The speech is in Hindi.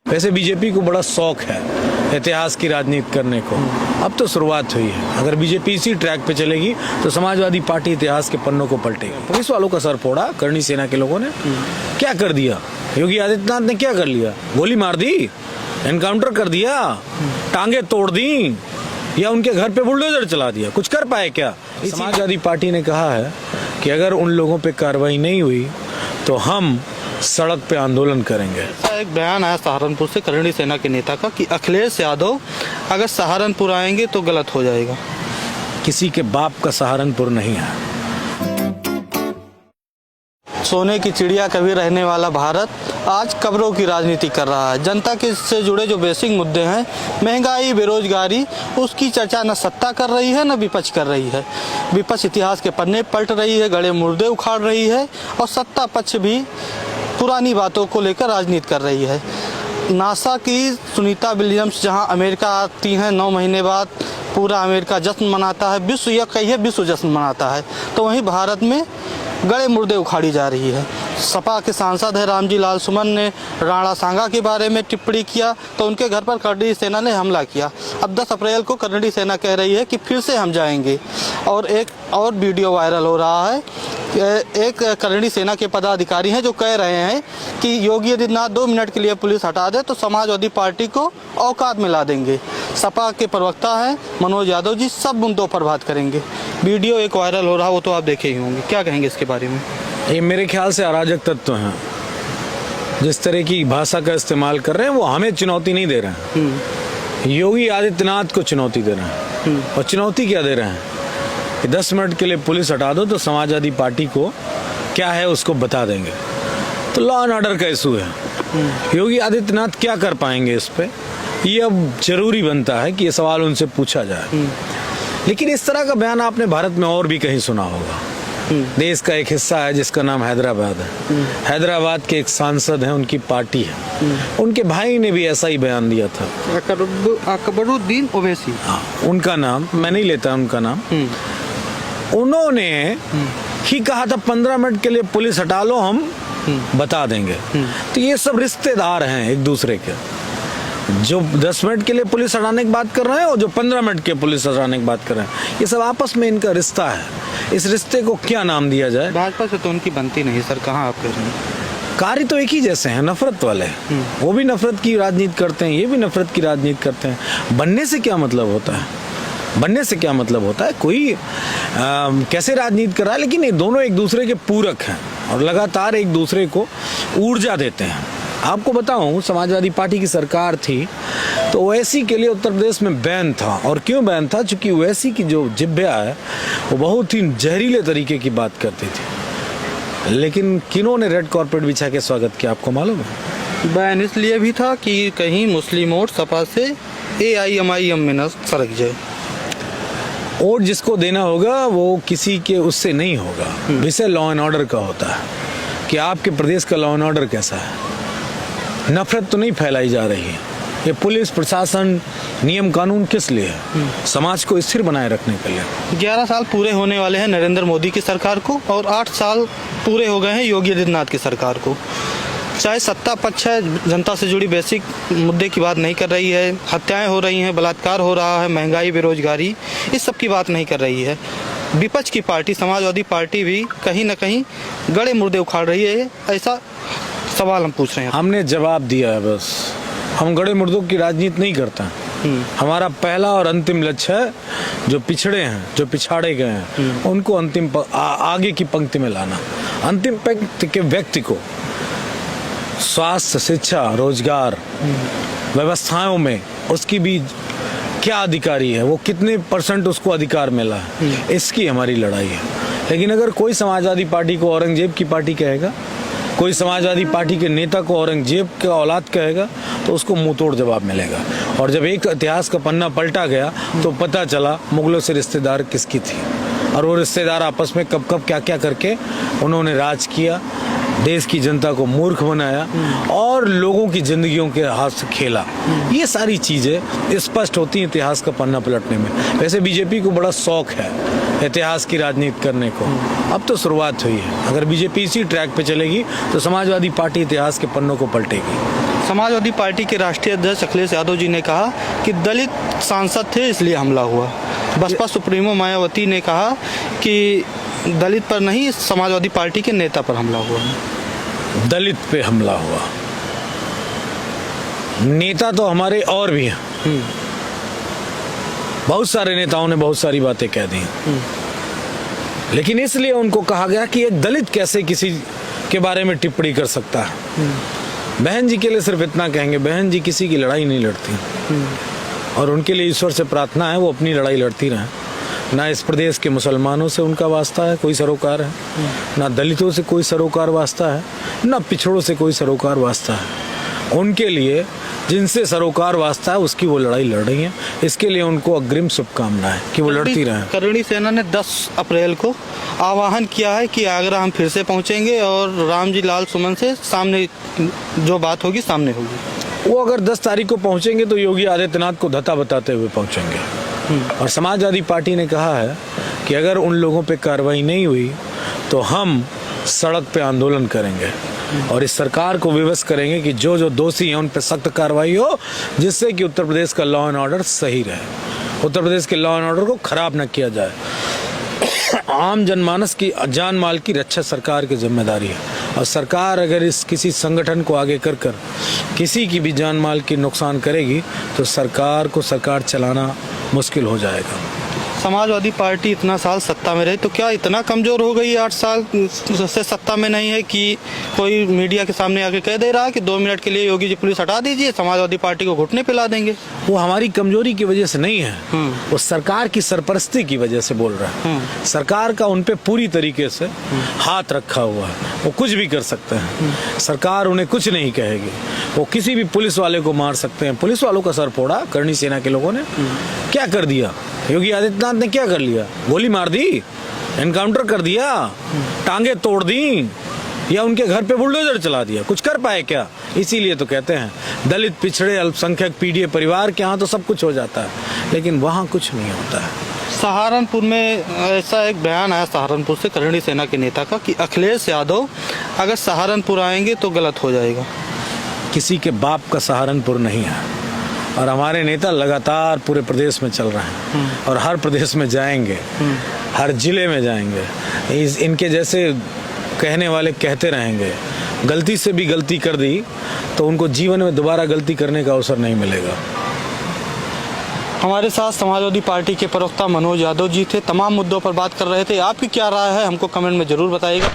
वैसे बीजेपी को बड़ा शौक है इतिहास की राजनीति करने को। अब तो शुरुआत हुई है। अगर बीजेपी इसी ट्रैक पे चलेगी तो समाजवादी पार्टी इतिहास के पन्नों को पलटेगी। पुलिस वालों का सर फोड़ा करणी सेना के लोगों ने। क्या कर दिया योगी आदित्यनाथ ने? क्या कर लिया? गोली मार दी, एनकाउंटर कर दिया, टांगे तोड़ दी, या उनके घर पे बुलडोजर चला दिया? कुछ कर पाए क्या? समाजवादी पार्टी ने कहा है कि अगर उन लोगों पे कार्रवाई नहीं हुई तो हम सड़क पे आंदोलन करेंगे। एक बयान आया सहारनपुर से करणी सेना के नेता का कि अखिलेश यादव अगर सहारनपुर आएंगे तो गलत हो जाएगा। किसी के बाप का सहारनपुर नहीं है। सोने की चिड़िया कभी रहने वाला भारत आज कब्रों की राजनीति कर रहा है। जनता के से जुड़े जो बेसिक मुद्दे हैं, महंगाई, बेरोजगारी, उसकी चर्चा न सत्ता कर रही है न विपक्ष कर रही है। विपक्ष इतिहास के पन्ने पलट रही है, गड़े मुर्दे उखाड़ रही है, और सत्ता पक्ष भी पुरानी बातों को लेकर राजनीति कर रही है। नासा की सुनीता विलियम्स जहां अमेरिका आती हैं 9 महीने बाद, पूरा अमेरिका जश्न मनाता है, विश्व या कहिए विश्व जश्न मनाता है, तो वहीं भारत में गड़े मुर्दे उखाड़ी जा रही है। सपा के सांसद है रामजी लाल सुमन ने राणा सांगा के बारे में टिप्पणी किया तो उनके घर पर करणी सेना ने हमला किया। अब 10 अप्रैल को करणी सेना कह रही है कि फिर से हम जाएंगे, और एक और वीडियो वायरल हो रहा है। एक करणी सेना के पदाधिकारी हैं जो कह रहे हैं कि योगी आदित्यनाथ 2 मिनट के लिए पुलिस हटा दे तो समाजवादी पार्टी को औकात में ला देंगे। सपा के प्रवक्ता हैं मनोज यादव जी, सब मुद्दों पर बात करेंगे। वीडियो एक वायरल हो रहा, वो तो आप देखे ही होंगे। क्या कहेंगे इसके बारे में? ये मेरे ख्याल से अराजक तत्व हैं। जिस तरह की भाषा का इस्तेमाल कर रहे हैं वो हमें चुनौती नहीं दे रहे हैं, योगी आदित्यनाथ को चुनौती दे रहे हैं। और चुनौती क्या दे रहे हैं कि 10 मिनट के लिए पुलिस हटा दो तो समाजवादी पार्टी को क्या है उसको बता देंगे। तो लॉ एंड ऑर्डर का इशू है। योगी आदित्यनाथ क्या कर पाएंगे इस पे? ये अब जरूरी बनता है कि ये सवाल उनसे पूछा जाए। लेकिन इस तरह का बयान आपने भारत में और भी कहीं सुना होगा। देश का एक हिस्सा है जिसका नाम हैदराबाद है। हैदराबाद के एक सांसद हैं, उनकी पार्टी है, उनके भाई ने भी ऐसा ही बयान दिया था। अकबरुद्दीन ओवैसी, उनका नाम मैं नहीं लेता, उनका नाम। उन्होंने ही कहा था 15 मिनट के लिए पुलिस हटा लो, हम बता देंगे। तो ये सब रिश्तेदार हैं एक दूसरे के, जो 10 मिनट के लिए पुलिस हटाने की बात कर रहे हैं और जो 15 मिनट के पुलिस हटाने की बात कर रहे हैं। ये सब आपस में इनका रिश्ता है। इस रिश्ते को क्या नाम दिया जाए? भाजपा से तो उनकी बनती नहीं सर, कहाँ आप कह रहे हैं? कार्य तो एक ही जैसे हैं, नफरत वाले। वो भी नफरत की राजनीति करते हैं, ये भी नफरत की राजनीति करते हैं। बनने से क्या मतलब होता है? बनने से क्या मतलब होता है? कोई कैसे राजनीति कर रहा है, लेकिन ये दोनों एक दूसरे के पूरक हैं और लगातार एक दूसरे को ऊर्जा देते हैं। आपको बताऊं, समाजवादी पार्टी की सरकार थी तो ओवैसी के लिए उत्तर प्रदेश में बैन था। और क्यों बैन था? क्योंकि ओवैसी की जो जिह्वा है वो बहुत ही जहरीले तरीके की बात करती थी। लेकिन किन्होंने रेड कॉर्पेट बिछा के स्वागत किया, आपको मालूम है? बैन इसलिए भी था कि कहीं मुस्लिम वोट सपा से AIMIM में न सरक जाए। वोट जिसको देना होगा वो किसी के उससे नहीं होगा। विषय लॉ एंड ऑर्डर का होता है कि आपके प्रदेश का लॉ एंड ऑर्डर कैसा है। नफरत तो नहीं फैलाई जा रही है। ये पुलिस प्रशासन, नियम कानून किस लिए है? समाज को स्थिर बनाए रखने के लिए। 11 साल पूरे होने वाले हैं नरेंद्र मोदी की सरकार को, और 8 साल पूरे हो गए हैं योगी आदित्यनाथ की सरकार को। चाहे सत्ता पक्ष है, जनता से जुड़ी बेसिक मुद्दे की बात नहीं कर रही है, हत्याएं हो रही हैं, बलात्कार हो रहा है, महंगाई, बेरोजगारी, इस सब की बात नहीं कर रही है। विपक्ष की पार्टी समाजवादी पार्टी भी कहीं ना कहीं गड़े मुर्दे उखाड़ रही है। ऐसा सवाल हम पूछ रहे हैं। हमने जवाब दिया है, बस। हम गड़े मुर्दों की राजनीति नहीं करते। हमारा पहला और अंतिम लक्ष्य है जो पिछड़े हैं, जो पिछाड़े गए हैं, उनको अंतिम आगे की पंक्ति में लाना। अंतिम पंक्ति के व्यक्ति को स्वास्थ्य, शिक्षा, रोजगार व्यवस्थाओं में उसकी भी क्या अधिकारी है, वो कितने % उसको अधिकार मिला है, इसकी हमारी लड़ाई है। लेकिन अगर कोई समाजवादी पार्टी को औरंगजेब की पार्टी कहेगा, कोई समाजवादी पार्टी के नेता को औरंगजेब का औलाद कहेगा, तो उसको मुंह तोड़ जवाब मिलेगा। और जब एक इतिहास का पन्ना पलटा गया तो पता चला मुगलों से रिश्तेदार किसकी थी, और वो रिश्तेदार आपस में कब कब क्या क्या करके उन्होंने राज किया, देश की जनता को मूर्ख बनाया और लोगों की जिंदगियों के हाथ से खेला। ये सारी चीजें स्पष्ट होती हैं इतिहास का पन्ना पलटने में। वैसे बीजेपी को बड़ा शौक है इतिहास की राजनीति करने को। अब तो शुरुआत हुई है। अगर बीजेपी इसी ट्रैक पे चलेगी तो समाजवादी पार्टी इतिहास के पन्नों को पलटेगी। समाजवादी पार्टी के राष्ट्रीय अध्यक्ष अखिलेश यादव जी ने कहा कि दलित सांसद थे इसलिए हमला हुआ। बसपा सुप्रीमो मायावती ने कहा कि दलित पर नहीं, समाजवादी पार्टी के नेता पर हमला हुआ। दलित पे हमला हुआ। नेता तो हमारे और भी हैं। बहुत सारे नेताओं ने बहुत सारी बातें कह दी, लेकिन इसलिए उनको कहा गया कि एक दलित कैसे किसी के बारे में टिप्पणी कर सकता है। बहन जी के लिए सिर्फ इतना कहेंगे, बहन जी किसी की लड़ाई नहीं लड़ती, और उनके लिए ईश्वर से प्रार्थना है वो अपनी लड़ाई लड़ती रहें। ना इस प्रदेश के मुसलमानों से उनका वास्ता है, कोई सरोकार है, ना दलितों से कोई सरोकार वास्ता है, ना पिछड़ों से कोई सरोकार वास्ता है। उनके लिए जिनसे सरोकार वास्ता है उसकी वो लड़ाई लड़ रही है। इसके लिए उनको अग्रिम शुभकामनाएं कि वो लड़ती रहें। करणी सेना ने 10 अप्रैल को आह्वान किया है कि आगरा हम फिर से पहुंचेंगे और रामजी लाल सुमन से सामने जो बात होगी सामने होगी। वो अगर 10 तारीख को पहुंचेंगे तो योगी आदित्यनाथ को धता बताते हुए पहुंचेंगे। और समाजवादी पार्टी ने कहा है कि अगर उन लोगों पे कार्रवाई नहीं हुई तो हम सड़क पे आंदोलन करेंगे और इस सरकार को विवश करेंगे कि जो जो दोषी हैं उन पे सख्त कार्रवाई हो, जिससे कि उत्तर प्रदेश का लॉ एंड ऑर्डर सही रहे, उत्तर प्रदेश के लॉ एंड ऑर्डर को खराब न किया जाए। आम जनमानस की जान माल की रक्षा सरकार की जिम्मेदारी है, और सरकार अगर इस किसी संगठन को आगे कर किसी की भी जान माल की नुकसान करेगी तो सरकार को सरकार चलाना मुश्किल हो जाएगा। समाजवादी पार्टी इतना साल सत्ता में रही तो क्या इतना कमजोर हो गई 8 साल से सत्ता में नहीं है कि कोई मीडिया के सामने आके कह दे रहा है कि 2 मिनट के लिए योगी जी पुलिस हटा दीजिए, समाजवादी पार्टी को घुटने पिला देंगे। वो हमारी कमजोरी की वजह से नहीं है, वो सरकार की सरपरस्ती की वजह से बोल रहा है। सरकार का उन पे पूरी तरीके से हाथ रखा हुआ है, वो कुछ भी कर सकते हैं, सरकार उन्हें कुछ नहीं कहेगी। वो किसी भी पुलिस वाले को मार सकते हैं। पुलिस वालों का सर फोड़ा करणी सेना के लोगों ने, क्या कर दिया? योगी आदित्यनाथ ने क्या कर लिया? गोली मार दी, एनकाउंटर कर दिया, टांगे तोड़ दी, या उनके घर पे बुलडोजर चला दिया? कुछ कर पाए क्या? इसीलिए तो कहते हैं दलित, पिछड़े, अल्पसंख्यक, पीडीए परिवार के यहाँ तो सब कुछ हो जाता है, लेकिन वहाँ कुछ नहीं होता है। सहारनपुर में ऐसा एक बयान आया सहारनपुर से करणी सेना के नेता का कि अखिलेश यादव अगर सहारनपुर आएंगे तो गलत हो जाएगा। किसी के बाप का सहारनपुर नहीं है, और हमारे नेता लगातार पूरे प्रदेश में चल रहे हैं और हर प्रदेश में जाएंगे, हर जिले में जाएंगे। इनके जैसे कहने वाले कहते रहेंगे। गलती से भी गलती कर दी तो उनको जीवन में दोबारा गलती करने का अवसर नहीं मिलेगा। हमारे साथ समाजवादी पार्टी के प्रवक्ता मनोज यादव जी थे, तमाम मुद्दों पर बात कर रहे थे। आपकी क्या राय है हमको कमेंट में जरूर बताइएगा।